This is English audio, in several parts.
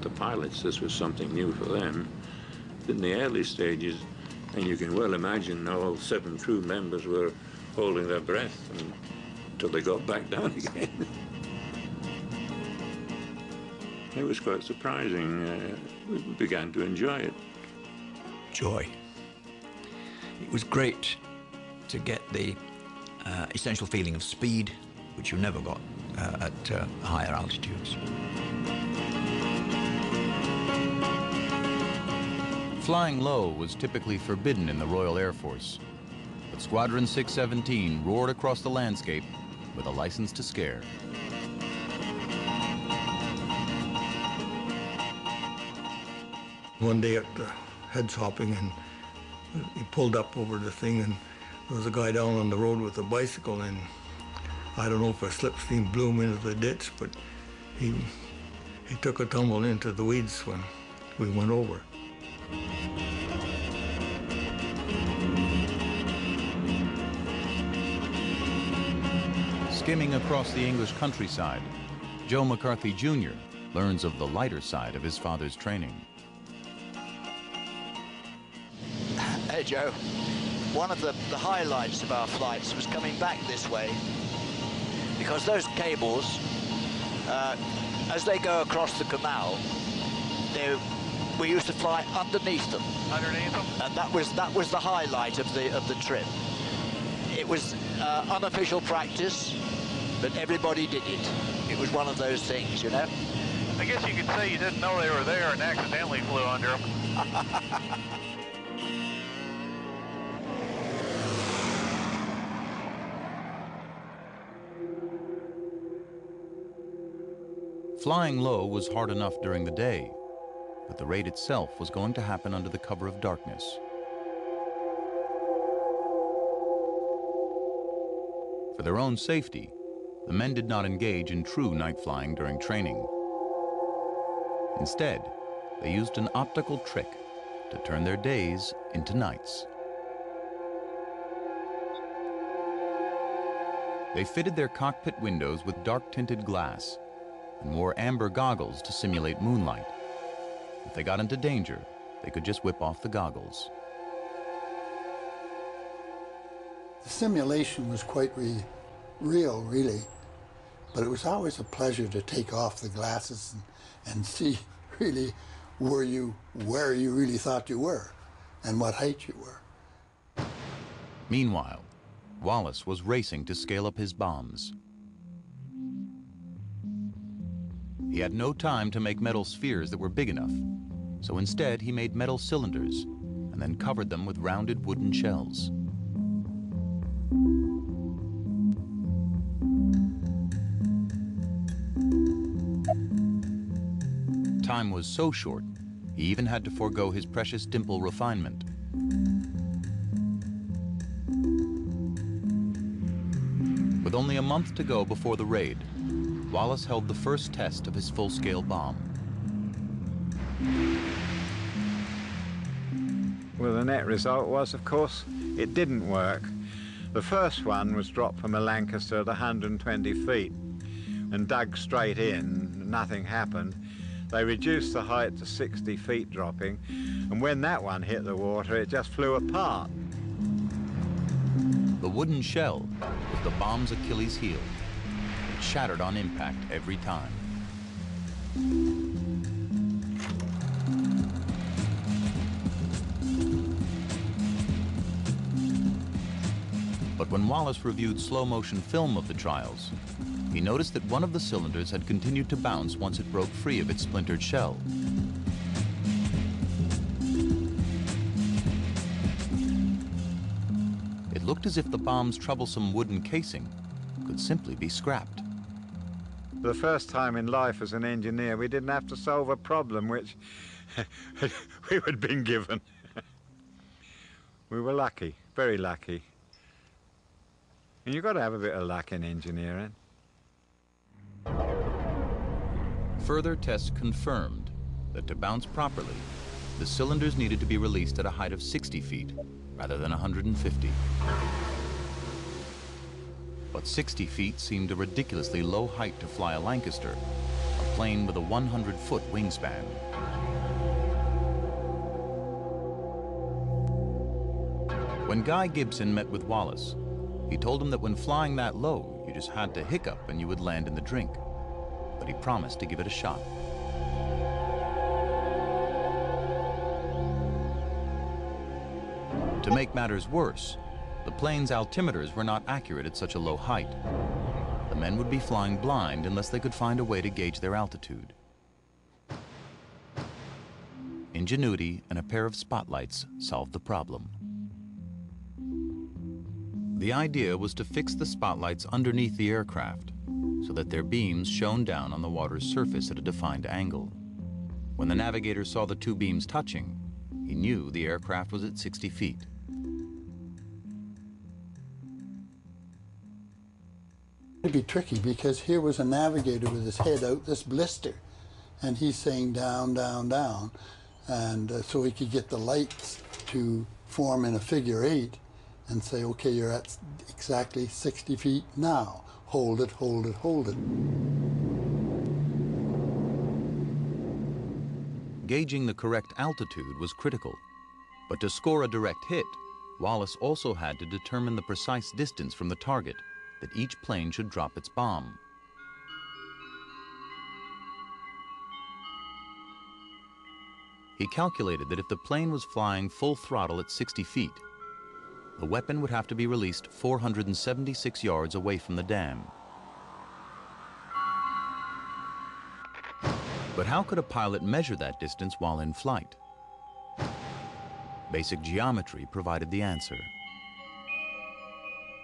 the pilots, this was something new for them. In the early stages, and you can well imagine all 7 crew members were holding their breath until they got back down again. It was quite surprising. We began to enjoy it. Joy. It was great to get the essential feeling of speed, which you never got at higher altitudes. Flying low was typically forbidden in the Royal Air Force, but Squadron 617 roared across the landscape with a license to scare. One day at heads hopping, and he pulled up over the thing, and there was a guy down on the road with a bicycle, and I don't know if a slipstream blew him into the ditch, but he took a tumble into the weeds when we went over. Skimming across the English countryside, Joe McCarthy Jr. learns of the lighter side of his father's training. Hey Joe, one of the highlights of our flights was coming back this way, because those cables, as they go across the canal, we used to fly underneath them. Underneath them? And that was the highlight of the trip. It was unofficial practice, but everybody did it. It was one of those things, you know. I guess you could say you didn't know they were there and accidentally flew under them. Flying low was hard enough during the day, but the raid itself was going to happen under the cover of darkness. For their own safety, the men did not engage in true night flying during training. Instead, they used an optical trick to turn their days into nights. They fitted their cockpit windows with dark-tinted glass and wore amber goggles to simulate moonlight. If they got into danger, they could just whip off the goggles. The simulation was quite real, really, but it was always a pleasure to take off the glasses and see really where you really thought you were and what height you were. Meanwhile, Wallace was racing to scale up his bombs. He had no time to make metal spheres that were big enough, so instead he made metal cylinders and then covered them with rounded wooden shells. Time was so short, he even had to forego his precious dimple refinement. With only a month to go before the raid, Wallace held the first test of his full-scale bomb. Well, the net result was, of course, it didn't work. The first one was dropped from a Lancaster at 120 feet and dug straight in. Nothing happened. They reduced the height to 60 feet dropping, and when that one hit the water, it just flew apart. The wooden shell was the bomb's Achilles heel. It shattered on impact every time. But when Wallace reviewed slow-motion film of the trials, he noticed that one of the cylinders had continued to bounce once it broke free of its splintered shell. It looked as if the bomb's troublesome wooden casing could simply be scrapped. For the first time in life as an engineer, we didn't have to solve a problem which we had been given. We were lucky, very lucky. And you've got to have a bit of luck in engineering. Further tests confirmed that to bounce properly, the cylinders needed to be released at a height of 60 feet rather than 150. But 60 feet seemed a ridiculously low height to fly a Lancaster, a plane with a 100-foot wingspan. When Guy Gibson met with Wallace, he told him that when flying that low, you just had to hiccup and you would land in the drink. But he promised to give it a shot. To make matters worse, the plane's altimeters were not accurate at such a low height. The men would be flying blind unless they could find a way to gauge their altitude. Ingenuity and a pair of spotlights solved the problem. The idea was to fix the spotlights underneath the aircraft so that their beams shone down on the water's surface at a defined angle. When the navigator saw the two beams touching, he knew the aircraft was at 60 feet. It'd be tricky because here was a navigator with his head out this blister, and he's saying down, down, down, and so he could get the lights to form in a figure 8 and say, okay, you're at exactly 60 feet now. Hold it, hold it, hold it. Gauging the correct altitude was critical, but to score a direct hit, Wallace also had to determine the precise distance from the target that each plane should drop its bomb. He calculated that if the plane was flying full throttle at 60 feet, the weapon would have to be released 476 yards away from the dam. But how could a pilot measure that distance while in flight? Basic geometry provided the answer.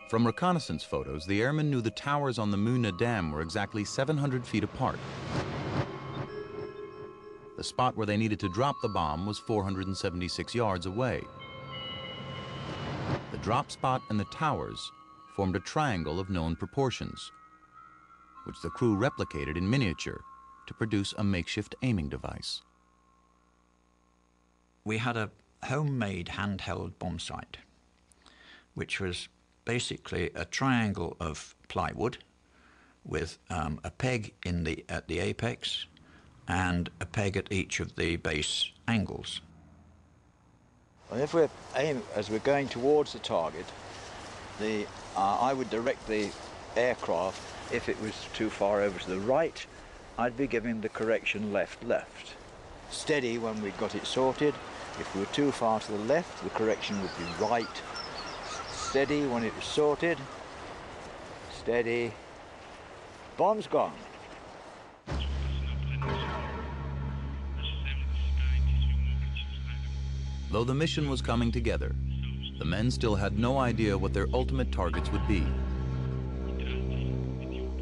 From reconnaissance photos, the airmen knew the towers on the Muna Dam were exactly 700 feet apart. The spot where they needed to drop the bomb was 476 yards away. The drop spot and the towers formed a triangle of known proportions, which the crew replicated in miniature to produce a makeshift aiming device. We had a homemade handheld bomb sight, which was basically a triangle of plywood with a peg at the apex and a peg at each of the base angles. And if we're aiming, as we're going towards the target, I would direct the aircraft, if it was too far over to the right, I'd be giving the correction left, left. Steady when we got it sorted. If we were too far to the left, the correction would be right. Steady when it was sorted. Steady. Bomb's gone. Though the mission was coming together, the men still had no idea what their ultimate targets would be.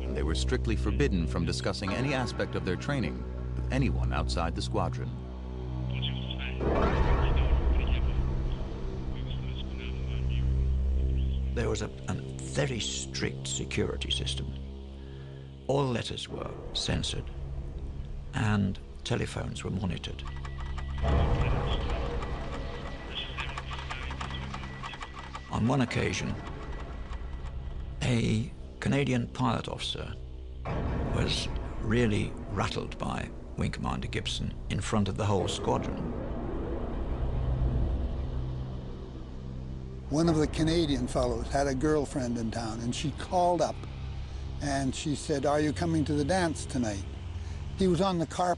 And they were strictly forbidden from discussing any aspect of their training with anyone outside the squadron. There was a very strict security system. All letters were censored and telephones were monitored. On one occasion, a Canadian pilot officer was really rattled by Wing Commander Gibson in front of the whole squadron. One of the Canadian fellows had a girlfriend in town, and she called up and she said, "Are you coming to the dance tonight?" He was on the carpet